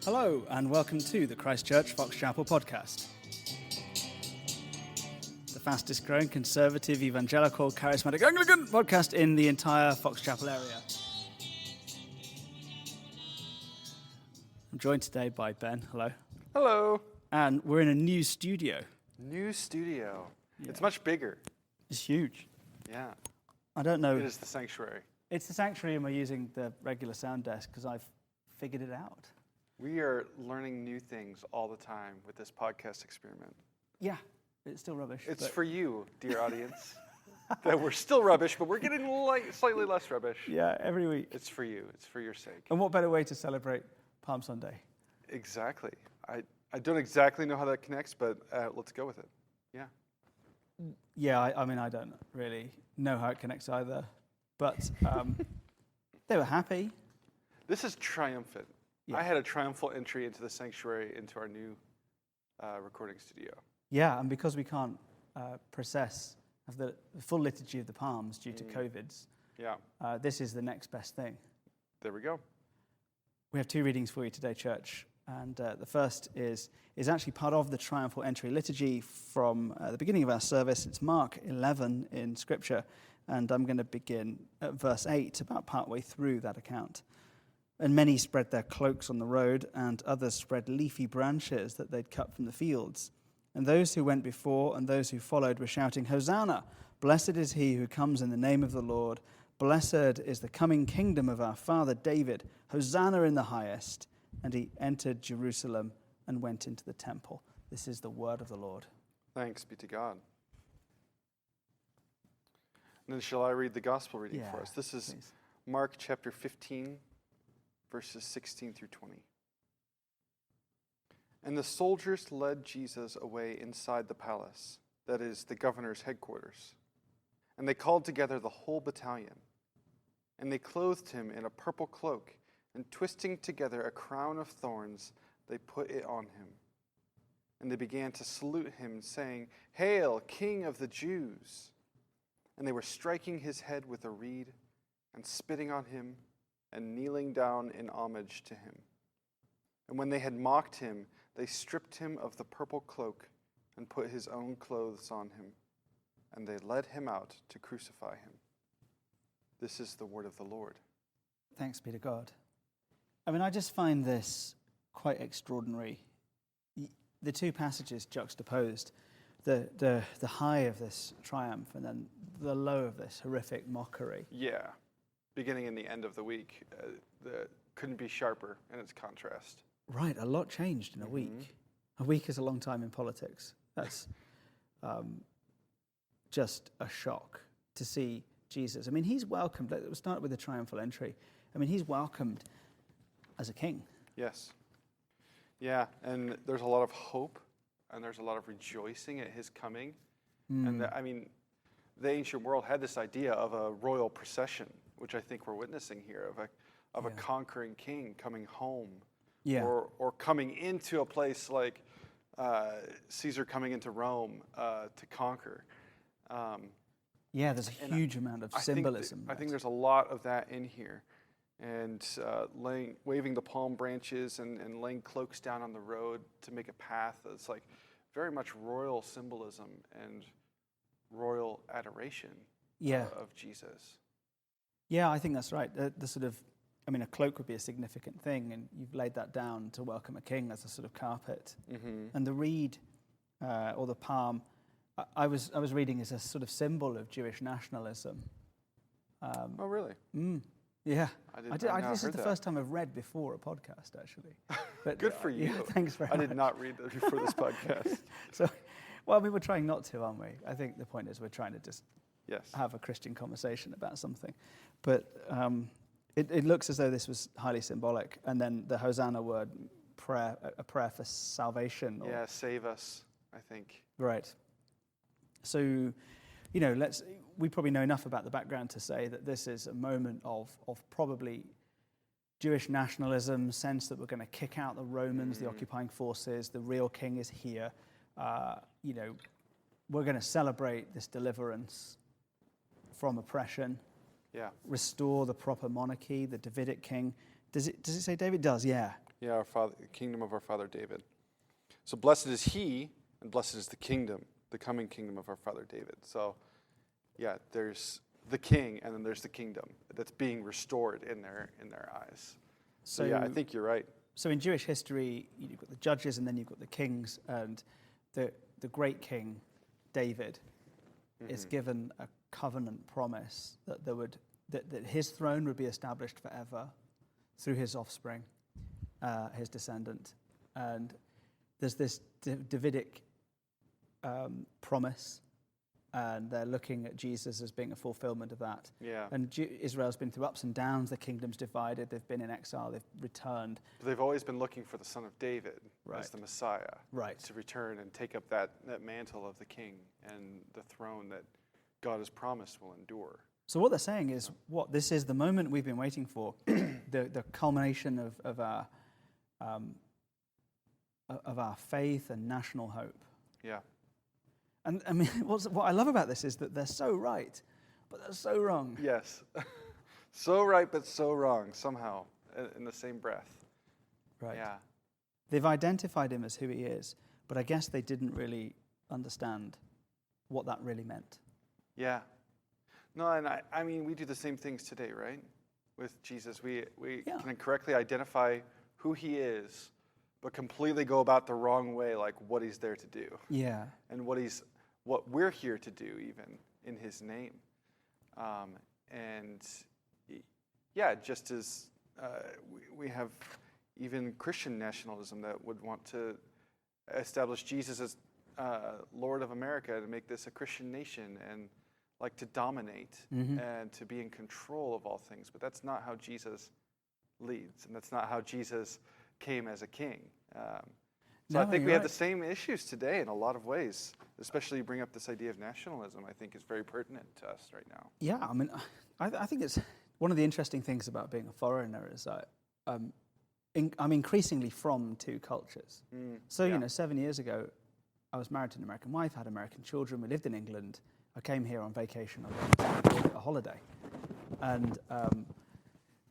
Hello, and welcome to the Christchurch Fox Chapel podcast. The fastest growing conservative, evangelical, charismatic, Anglican podcast in the entire Fox Chapel area. I'm joined today by Ben. Hello. Hello. And we're in a new studio. New studio. Yeah. It's much bigger. It's huge. Yeah. I don't know. It is the sanctuary. It's the sanctuary, and we're using the regular sound desk because I've figured it out. We are learning new things all the time with this podcast experiment. Yeah, it's still rubbish. It's for you, dear audience, that we're still rubbish, but we're getting slightly less rubbish. Yeah, every week. It's for you. It's for your sake. And what better way to celebrate Palm Sunday? Exactly. I don't exactly know how that connects, but let's go with it. Yeah. Yeah, I mean, I don't really know how it connects either. But they were happy. This is triumphant. Yeah. I had a triumphal entry into the sanctuary, into our new recording studio. Yeah, and because we can't process the full liturgy of the Palms due to COVIDs, this is the next best thing. There we go. We have two readings for you today, church. And the first is actually part of the triumphal entry liturgy from the beginning of our service. It's Mark 11 in Scripture, and I'm going to begin at verse 8, about partway through that account. And many spread their cloaks on the road, and others spread leafy branches that they'd cut from the fields. And those who went before and those who followed were shouting, "Hosanna! Blessed is he who comes in the name of the Lord. Blessed is the coming kingdom of our father David. Hosanna in the highest." And he entered Jerusalem and went into the temple. This is the word of the Lord. Thanks be to God. And then shall I read the gospel reading for us? This is please. Mark chapter 15, verses 16 through 20. And the soldiers led Jesus away inside the palace, that is, the governor's headquarters. And they called together the whole battalion. And they clothed him in a purple cloak, and twisting together a crown of thorns, they put it on him. And they began to salute him, saying, "Hail, King of the Jews!" And they were striking his head with a reed, and spitting on him, and kneeling down in homage to him. And when they had mocked him, they stripped him of the purple cloak, and put his own clothes on him. And they led him out to crucify him. This is the word of the Lord. Thanks be to God. I mean, I just find this quite extraordinary. The two passages juxtaposed, the high of this triumph and then the low of this horrific mockery. Yeah, beginning and the end of the week, couldn't be sharper in its contrast. Right, a lot changed in a week. A week is a long time in politics. That's just a shock to see Jesus. I mean, he's welcomed. Let's start with the triumphal entry. I mean, he's welcomed as a king. Yes. Yeah, and there's a lot of hope, and there's a lot of rejoicing at his coming. And the ancient world had this idea of a royal procession, which I think we're witnessing here, of a conquering king coming home, or coming into a place like Caesar coming into Rome to conquer. There's a huge amount of symbolism. I think there's a lot of that in here. And waving the palm branches and laying cloaks down on the road to make a path. It's like very much royal symbolism and royal adoration of Jesus. Yeah, I think that's right. The sort of, I mean, a cloak would be a significant thing, and you've laid that down to welcome a king as a sort of carpet. Mm-hmm. And the reed or the palm, I was reading as a sort of symbol of Jewish nationalism. Oh, really? Yeah, this is the first time I've read before a podcast, actually. But, good for you. Yeah, thanks very much. I did not read that before this podcast. We're trying not to, aren't we? I think the point is we're trying to just have a Christian conversation about something. But it looks as though this was highly symbolic. And then the Hosanna word, a prayer for salvation. Save us, I think. Right. So, we probably know enough about the background to say that this is a moment of probably Jewish nationalism, sense that we're going to kick out the Romans, the occupying forces, the real king is here. We're going to celebrate this deliverance from oppression, restore the proper monarchy, the Davidic king. Does it say David? It does, yeah. Yeah, our father, the kingdom of our father David. So blessed is he, and blessed is the kingdom, the coming kingdom of our father David. So, yeah, there's the king, and then there's the kingdom that's being restored in their eyes. So yeah, I think you're right. So in Jewish history, you've got the judges, and then you've got the kings, and the great king David is given a covenant promise that that his throne would be established forever through his offspring, his descendant, and there's this Davidic promise, and they're looking at Jesus as being a fulfillment of that. Yeah. And Israel's been through ups and downs. The kingdom's divided. They've been in exile. They've returned. But they've always been looking for the son of David Right. as the Messiah. Right. To return and take up that mantle of the king and the throne that God has promised will endure. So what they're saying is, this is the moment we've been waiting for, the culmination of our faith and national hope. Yeah. And I mean, what I love about this is that they're so right, but they're so wrong. Yes. So right, but so wrong, somehow, in the same breath. Right. Yeah. They've identified him as who he is, but I guess they didn't really understand what that really meant. Yeah. No, and I mean, we do the same things today, right? With Jesus. We can correctly identify who he is, but completely go about the wrong way, like what he's there to do. Yeah. And what we're here to do, even in his name. And yeah, just as we have even Christian nationalism that would want to establish Jesus as Lord of America, to make this a Christian nation, and like to dominate and to be in control of all things. But that's not how Jesus leads, and that's not how Jesus came as a king. So I think we have the same issues today in a lot of ways, especially you bring up this idea of nationalism. I think is very pertinent to us right now. Yeah, I mean, I think it's one of the interesting things about being a foreigner is that I'm increasingly from two cultures. So, 7 years ago, I was married to an American wife, had American children, we lived in England. I came here on vacation, on a holiday. And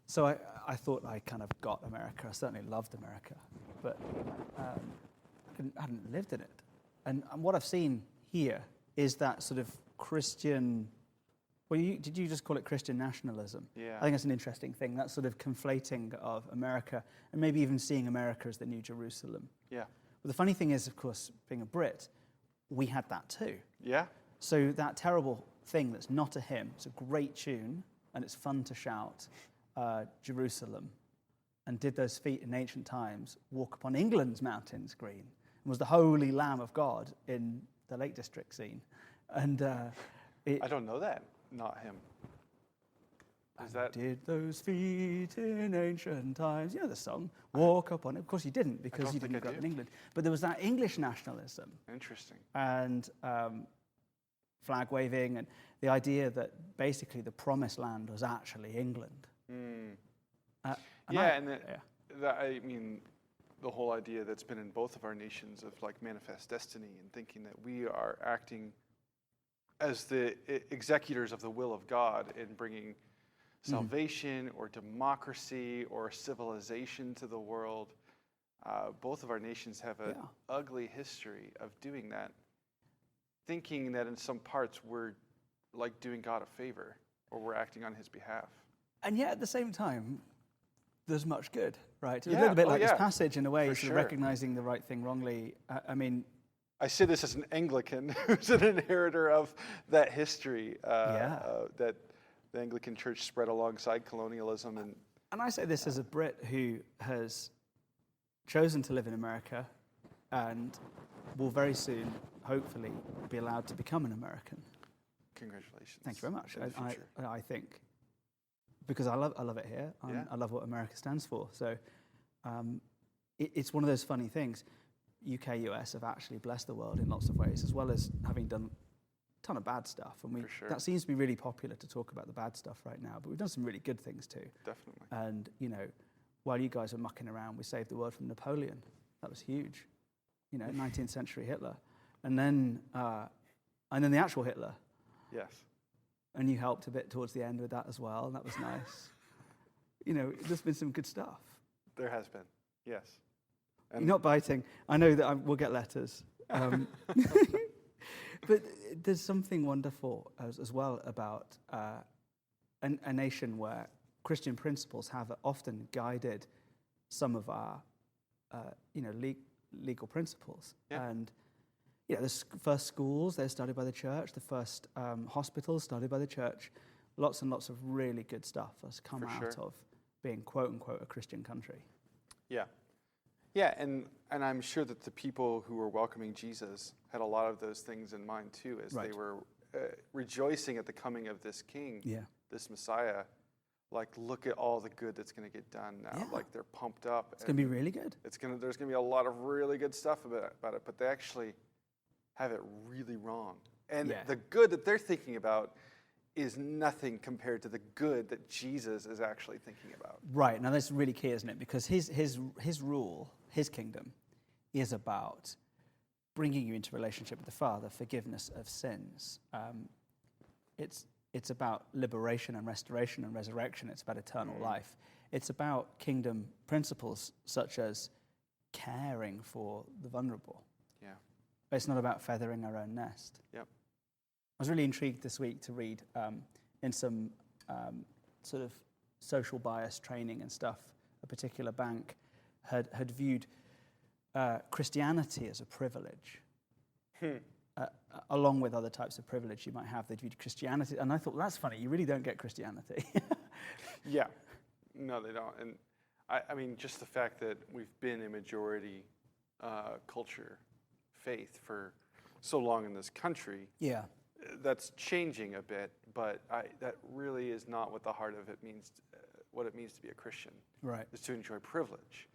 so I thought I kind of got America. I certainly loved America, but I hadn't lived in it. And what I've seen here is that sort of Christian, did you just call it Christian nationalism? Yeah. I think that's an interesting thing, that sort of conflating of America, and maybe even seeing America as the New Jerusalem. Yeah. But the funny thing is, of course, being a Brit, we had that too. Yeah. So that terrible thing that's not a hymn, it's a great tune, and it's fun to shout, Jerusalem, and did those feet in ancient times walk upon England's mountains green, and was the holy Lamb of God in the Lake District scene. And I don't know that, not him. Is that... Did those feet in ancient times, you know the song, walk upon it. Of course you didn't, because you didn't grow up in England. But there was that English nationalism. Interesting. And flag waving, and the idea that basically the promised land was actually England. I mean, the whole idea that's been in both of our nations of like manifest destiny, and thinking that we are acting as the executors of the will of God in bringing salvation or democracy or civilization to the world. Both of our nations have an ugly history of doing that, thinking that in some parts we're like doing God a favor, or we're acting on his behalf. And yet at the same time, there's much good, right? A little bit like this passage in a way, sort of recognizing the right thing wrongly. I mean, I say this as an Anglican who's an inheritor of that history that the Anglican Church spread alongside colonialism. And I say this as a Brit who has chosen to live in America and will very soon, hopefully, be allowed to become an American. Congratulations. Thank you very much. I think, because I love it here. I love what America stands for. So it's one of those funny things. UK, US have actually blessed the world in lots of ways, as well as having done a ton of bad stuff. And that seems to be really popular to talk about the bad stuff right now, but we've done some really good things too. Definitely. And, while you guys were mucking around, we saved the world from Napoleon. That was huge. 19th century Hitler. And then the actual Hitler. Yes. And you helped a bit towards the end with that as well, and that was nice. There's been some good stuff. There has been. Yes. You're not biting. I know that we'll get letters. But there's something wonderful as well about a nation where Christian principles have often guided some of our, legal principles. Yeah. And the first schools, they're started by the church. The first hospitals started by the church. Lots and lots of really good stuff has come out of being, quote unquote, a Christian country. Yeah. Yeah, and I'm sure that the people who were welcoming Jesus had a lot of those things in mind too, as they were rejoicing at the coming of this king, this Messiah. Like, look at all the good that's going to get done now. Yeah. Like, they're pumped up. It's going to be really good. There's going to be a lot of really good stuff about it, but they actually have it really wrong. And the good that they're thinking about is nothing compared to the good that Jesus is actually thinking about. Right. Now, that's really key, isn't it? Because his rule, his kingdom, is about bringing you into relationship with the Father, forgiveness of sins. It's about liberation and restoration and resurrection. It's about eternal life. It's about kingdom principles such as caring for the vulnerable. Yeah. It's not about feathering our own nest. Yep. I was really intrigued this week to read in some sort of social bias training and stuff, a particular bank had viewed Christianity as a privilege. Along with other types of privilege you might have, they viewed Christianity, and I thought, that's funny, you really don't get Christianity. Yeah. No, they don't. And I mean, just the fact that we've been a majority culture faith for so long in this country. Yeah. That's changing a bit, but that really is not what the heart of it means. What it means to be a Christian, right, is to enjoy privilege.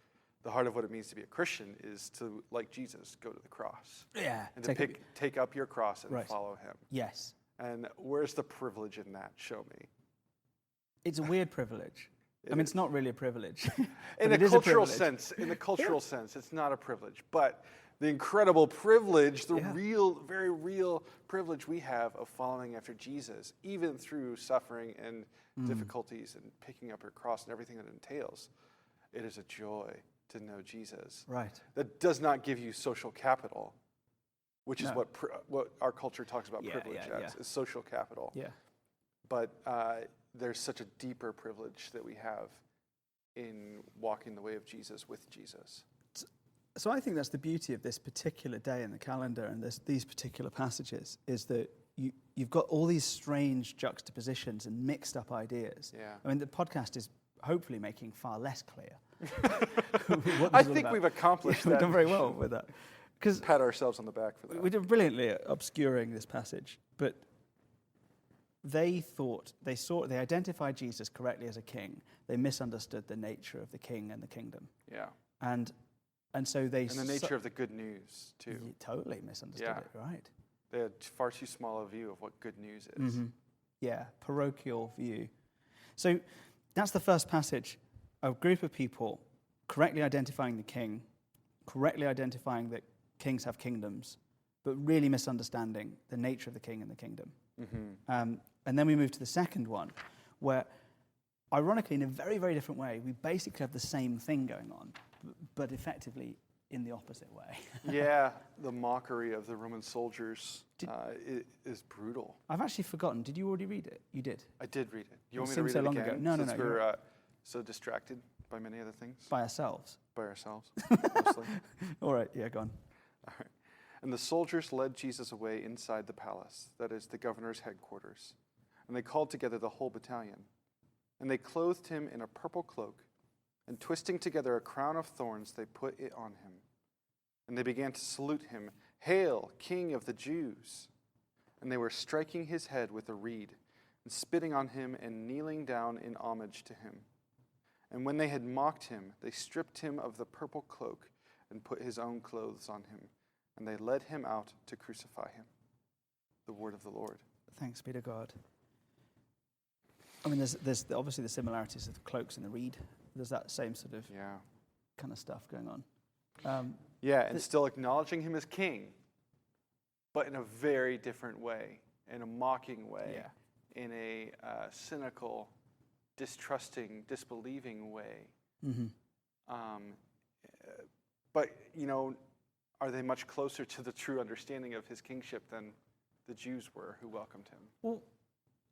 The heart of what it means to be a Christian is to, like Jesus, go to the cross. Yeah. And to take up your cross and follow him. Yes. And where's the privilege in that? Show me. It's a weird privilege. It's not really a privilege. In a cultural sense, it's not a privilege. But the incredible privilege, real, very real privilege we have of following after Jesus, even through suffering and difficulties and picking up your cross and everything that entails, it is a joy to know Jesus. Right. That does not give you social capital, which is what our culture talks about privilege as, is social capital. Yeah. But there's such a deeper privilege that we have in walking the way of Jesus with Jesus. So I think that's the beauty of this particular day in the calendar and these particular passages, is that you've got all these strange juxtapositions and mixed up ideas. Yeah. I mean, the podcast is hopefully making far less clear. I think we've accomplished that. We've done very well with that. Pat ourselves on the back for that. We did brilliantly at obscuring this passage, but they identified Jesus correctly as a king. They misunderstood the nature of the king and the kingdom. Yeah. And so the nature of the good news, too. You totally misunderstood it, right? They had far too small a view of what good news is. Mm-hmm. Yeah, parochial view. So that's the first passage. A group of people correctly identifying the king, correctly identifying that kings have kingdoms, but really misunderstanding the nature of the king and the kingdom. Mm-hmm. And then we move to the second one, where, ironically, in a very, very different way, we basically have the same thing going on, but effectively in the opposite way. Yeah, the mockery of the Roman soldiers is brutal. I've actually forgotten. Did you already read it? You did? I did read it. You want me to read so it long again? Ago. No, since no. we're so distracted by many other things? By ourselves. By ourselves, mostly. All right, yeah, go on. All right. And the soldiers led Jesus away inside the palace, that is, the governor's headquarters. And they called together the whole battalion. And they clothed him in a purple cloak, and twisting together a crown of thorns, they put it on him. And they began to salute him, "Hail, King of the Jews!" And they were striking his head with a reed, and spitting on him, and kneeling down in homage to him. And when they had mocked him, they stripped him of the purple cloak, and put his own clothes on him. And they led him out to crucify him. The word of the Lord. Thanks be to God. I mean, there's obviously the similarities of the cloaks and the reed. There's that same sort of kind of stuff going on. And still acknowledging him as king, but in a very different way, in a mocking way, in a cynical, distrusting, disbelieving way. Mm-hmm. But, are they much closer to the true understanding of his kingship than the Jews were who welcomed him? Well,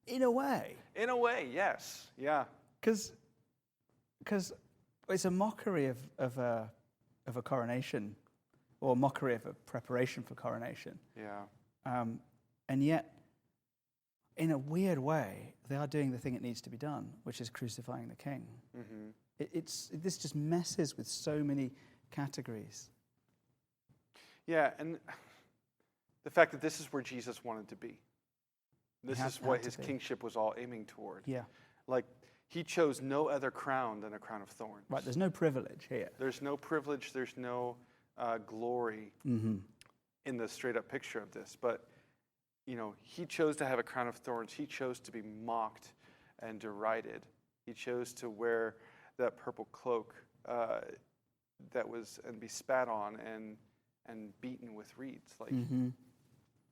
in a way. In a way, yes. Yeah. Because it's a mockery of a coronation, or a mockery of a preparation for coronation. Yeah. And yet, in a weird way, they are doing the thing that needs to be done, which is crucifying the king. Mm-hmm. This just messes with so many categories. Yeah, and the fact that this is where Jesus wanted to be. This is what his kingship was all aiming toward. Yeah. Like, he chose no other crown than a crown of thorns. Right, there's no privilege here. There's no privilege, there's no glory in the straight-up picture of this. But, he chose to have a crown of thorns. He chose to be mocked and derided. He chose to wear that purple cloak and be spat on and beaten with reeds. Like,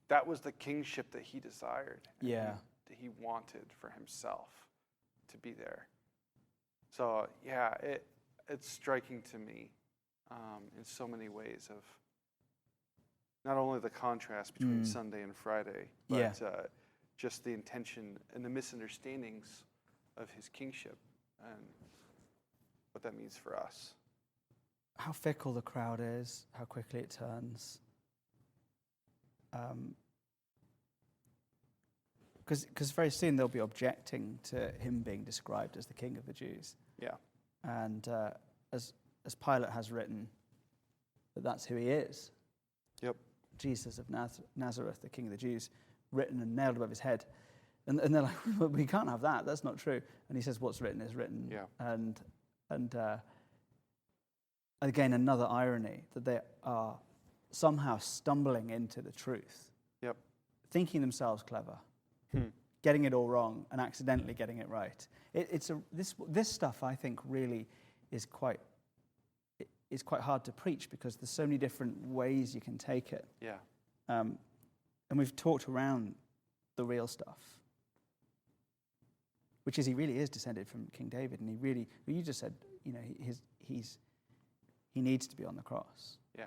that was the kingship that he desired. Yeah. That he wanted for himself to be there. So, yeah, it's striking to me in so many ways of not only the contrast between Sunday and Friday, but just the intention and the misunderstandings of his kingship and what that means for us. How fickle the crowd is, how quickly it turns. Because very soon they'll be objecting to him being described as the King of the Jews. Yeah. And as Pilate has written, that's who he is. Yep. Jesus of Nazareth, the King of the Jews, written and nailed above his head. And they're like, well, we can't have that. That's not true. And he says, what's written is written. Yeah. And again, another irony that they are somehow stumbling into the truth. Yep. Thinking themselves clever. Getting it all wrong and accidentally getting it right. This stuff, I think, really is quite hard to preach because there's so many different ways you can take it. Yeah. And we've talked around the real stuff, which is he really is descended from King David, and you just said, he needs to be on the cross. Yeah.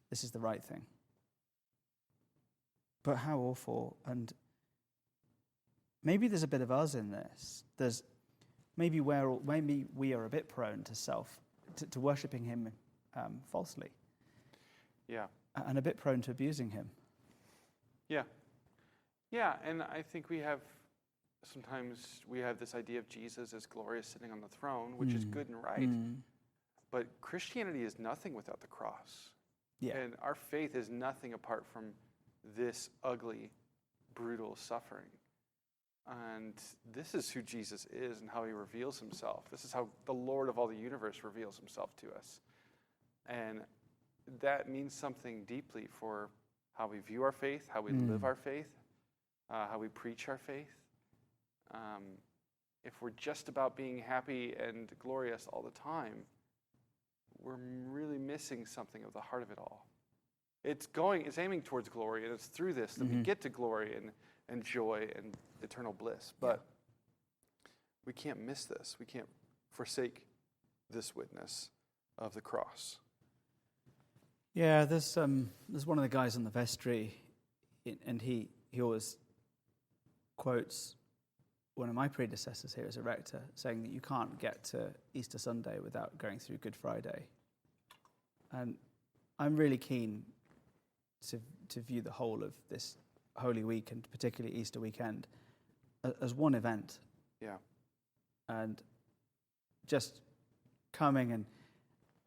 This is the right thing. But how awful, and maybe there's a bit of us in this. Maybe we are a bit prone to worshipping him falsely. Yeah. And a bit prone to abusing him. Yeah. Yeah, and I think sometimes we have this idea of Jesus as glorious sitting on the throne, which is good and right. But Christianity is nothing without the cross. Yeah. And our faith is nothing apart from this ugly, brutal suffering. And this is who Jesus is and how he reveals himself. This is how the Lord of all the universe reveals himself to us. And that means something deeply for how we view our faith, how we live our faith, how we preach our faith. If we're just about being happy and glorious all the time, we're really missing something of the heart of it all. It's aiming towards glory, and it's through this that we get to glory and joy and eternal bliss. But we can't miss this. We can't forsake this witness of the cross. Yeah, there's one of the guys in the vestry, and he always quotes one of my predecessors here as a rector, saying that you can't get to Easter Sunday without going through Good Friday. And I'm really keen to view the whole of this Holy Week, and particularly Easter weekend, as one event. Yeah. And just coming and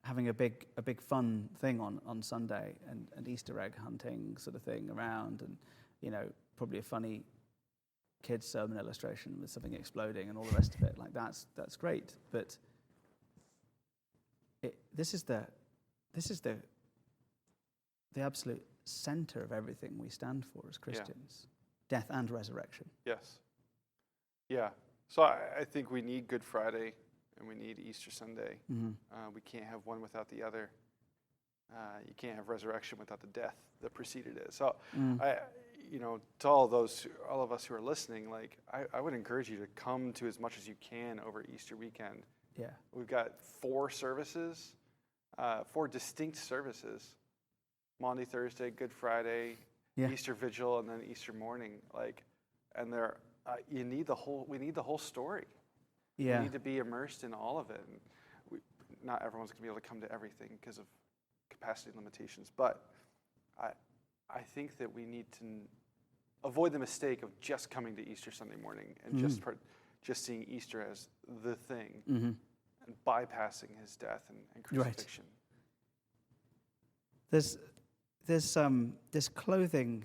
having a big fun thing on Sunday, and Easter egg hunting sort of thing around, and probably a funny kids sermon illustration with something exploding and all the rest of it. Like that's great, but this is the absolute center of everything we stand for as Christians. Death and resurrection. Yes. Yeah. So I think we need Good Friday and we need Easter Sunday. We can't have one without the other. You can't have resurrection without the death that preceded it. So to all of us who are listening, like I would encourage you to come to as much as you can over Easter weekend. Yeah. We've got 4 services. 4 distinct services: Maundy, Thursday, Good Friday, Yeah. Easter Vigil, and then Easter morning. And we need the whole story. Yeah. We need to be immersed in all of it. And not everyone's going to be able to come to everything because of capacity limitations, but I think that we need to avoid the mistake of just coming to Easter Sunday morning and just seeing Easter as the thing, and bypassing his death and crucifixion. Right. This clothing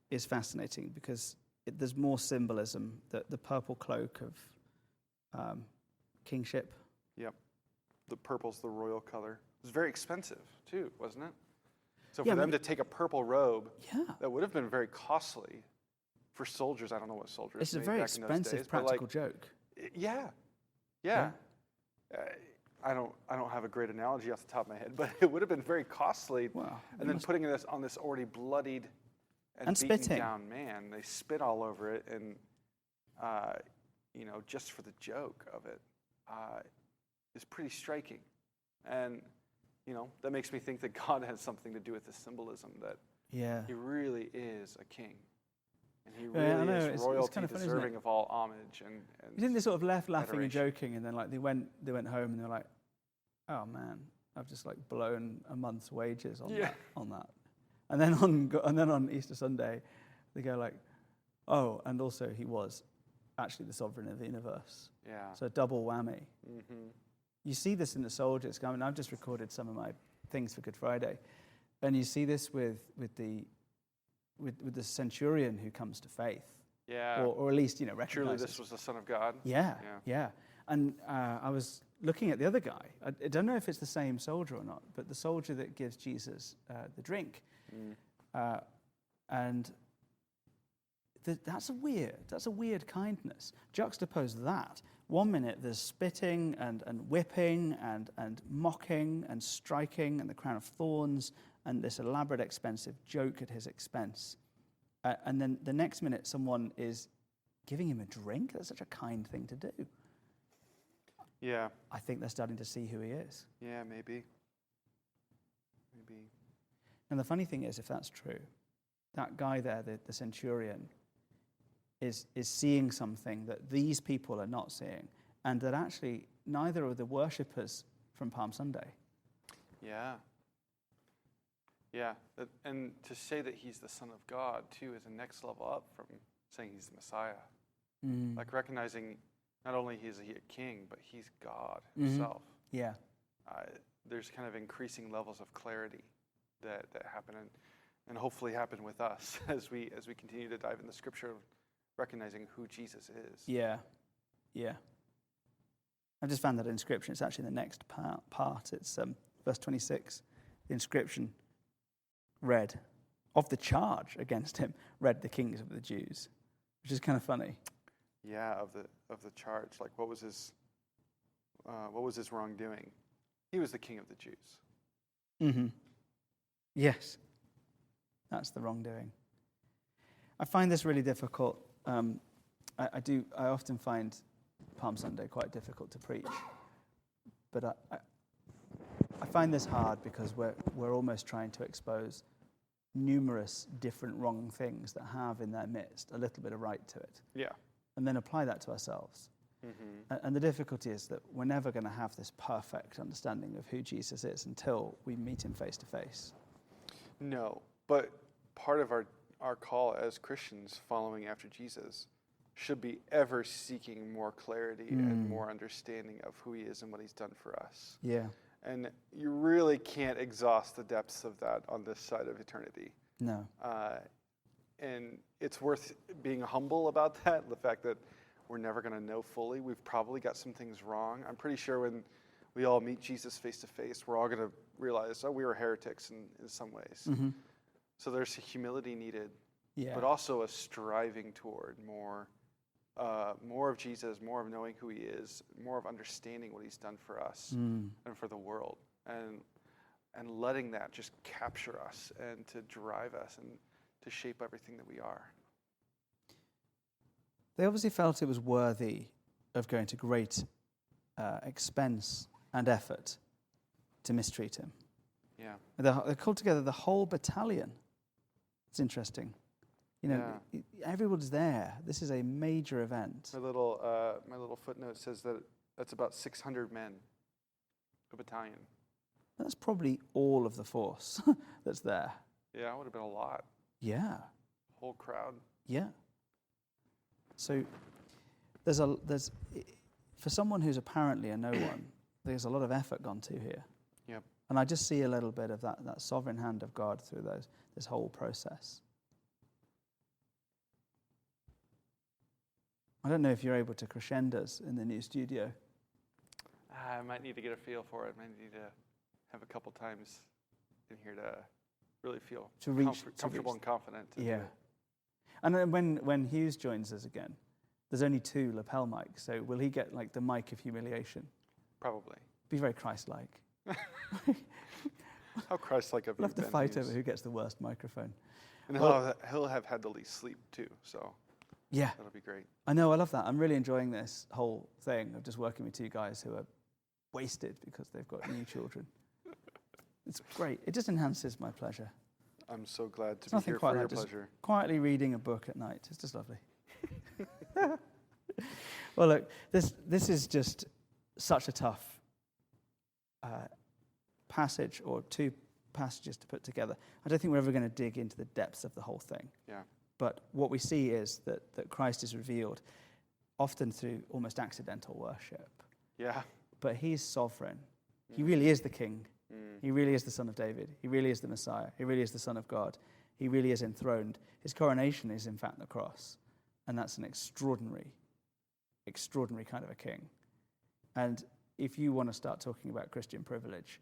is fascinating because there's more symbolism. The purple cloak of kingship. Yep. The purple's the royal color. It was very expensive too, wasn't it? So Yeah, for them to take a purple robe, Yeah. that would have been very costly for soldiers. I don't know what soldiers It's a made very back in those expensive days, but practical joke. Yeah. I don't have a great analogy off the top of my head, but it would have been very costly. Wow. And then putting this on this already bloodied and beaten spitting. down man, they spit all over it, and just for the joke of it, is pretty striking. And that makes me think that God has something to do with the symbolism, that he really is a king. And he really is royalty, it's kind of funny, deserving of all homage. And you think they sort of left laughing and adoration. joking, and then they went home and they're like, oh man, I've just blown a month's wages on that. And then on Easter Sunday, they go oh, and also he was actually the sovereign of the universe. Yeah. So double whammy. Mm-hmm. You see this in the soldiers. I mean, I've just recorded some of my things for Good Friday, and you see this with the centurion who comes to faith. Yeah. Or at least recognizes. Truly, this was the Son of God. Yeah. And I was looking at the other guy. I don't know if it's the same soldier or not, but the soldier that gives Jesus the drink, and that's a weird kindness. Juxtapose that. 1 minute there's spitting and whipping and mocking and striking and the crown of thorns and this elaborate, expensive joke at his expense. And then the next minute someone is giving him a drink. That's such a kind thing to do. Yeah. I think they're starting to see who he is. Yeah, maybe. And the funny thing is, if that's true, that guy there, the centurion, is seeing something that these people are not seeing, and that actually neither are the worshippers from Palm Sunday. Yeah. Yeah. And to say that he's the Son of God, too, is a next level up from saying he's the Messiah. Recognizing not only is he a king, but he's God himself. Yeah. There's kind of increasing levels of clarity that happen and hopefully happen with us as we continue to dive into Scripture, recognizing who Jesus is. Yeah. I just found that inscription. It's actually the next part. It's verse 26. The inscription read, of the charge against him, read the kings of the Jews, which is kind of funny. Yeah, of the charge. What was his wrongdoing? He was the king of the Jews. Mm-hmm. Yes, that's the wrongdoing. I find this really difficult. I often find Palm Sunday quite difficult to preach, but I find this hard because we're almost trying to expose numerous different wrong things that have in their midst a little bit of right to it. Yeah. And then apply that to ourselves. Mm-hmm. And the difficulty is that we're never going to have this perfect understanding of who Jesus is until we meet him face to face. No, but part of our call as Christians following after Jesus should be ever seeking more clarity and more understanding of who he is and what he's done for us. Yeah. And you really can't exhaust the depths of that on this side of eternity. No. And it's worth being humble about that, the fact that we're never going to know fully. We've probably got some things wrong. I'm pretty sure when we all meet Jesus face to face, we're all going to realize, we were heretics in some ways. Mm-hmm. So there's humility needed, but also a striving toward more of Jesus, more of knowing who he is, more of understanding what he's done for us and for the world, and letting that just capture us and to drive us and to shape everything that we are. They obviously felt it was worthy of going to great expense and effort to mistreat him. Yeah. They called together the whole battalion. It's interesting. Everyone's there. This is a major event. My little footnote says that that's about 600 men, a battalion. That's probably all of the force that's there. Yeah, it would have been a lot. Yeah. Whole crowd. Yeah. So there's for someone who's apparently a no one, there's a lot of effort gone to here. Yep. And I just see a little bit of that sovereign hand of God through this whole process. I don't know if you're able to crescendos in the new studio. I might need to get a feel for it. I might need to have a couple times in here to really feel comfortable and confident. Yeah. And then when Hughes joins us again, there's only 2 lapel mics, so will he get like the mic of humiliation? Probably. Be very Christ-like. How Christ-like have you been? We'll have to fight over who gets the worst microphone. And he'll have had the least sleep too, so yeah, that'll be great. I know, I love that. I'm really enjoying this whole thing of just working with 2 guys who are wasted because they've got new children. It's great. It just enhances my pleasure. I'm so glad to be here for your pleasure. Quietly reading a book at night. It's just lovely. Well, look, this is just such a tough passage, or 2 passages to put together. I don't think we're ever going to dig into the depths of the whole thing. Yeah. But what we see is that Christ is revealed often through almost accidental worship. Yeah. But he's sovereign. He really is the king. He really is the Son of David. He really is the Messiah. He really is the Son of God. He really is enthroned. His coronation is in fact the cross. And that's an extraordinary kind of a king. And if you want to start talking about Christian privilege,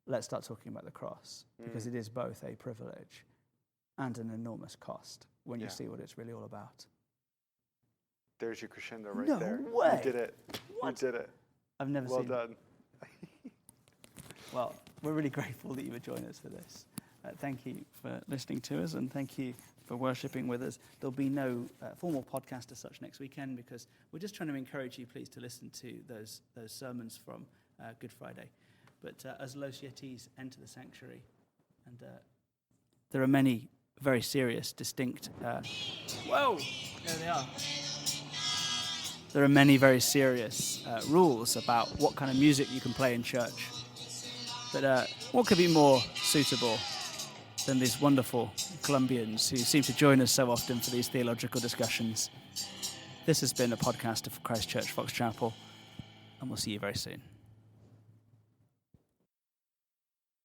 let's start talking about the cross, because it is both a privilege and an enormous cost when you see what it's really all about. There's your crescendo right there. No way. You did it. What? You did it. I've never seen. Well done. Well, we're really grateful that you would join us for this. Thank you for listening to us, and thank you for worshipping with us. There'll be no formal podcast as such next weekend, because we're just trying to encourage you, please, to listen to those sermons from Good Friday. But as Los Yetis enter the sanctuary, and there are many very serious, distinct... whoa! There they are. There are many very serious rules about what kind of music you can play in church. But what could be more suitable than these wonderful Colombians who seem to join us so often for these theological discussions? This has been a podcast of Christ Church Fox Chapel, and we'll see you very soon.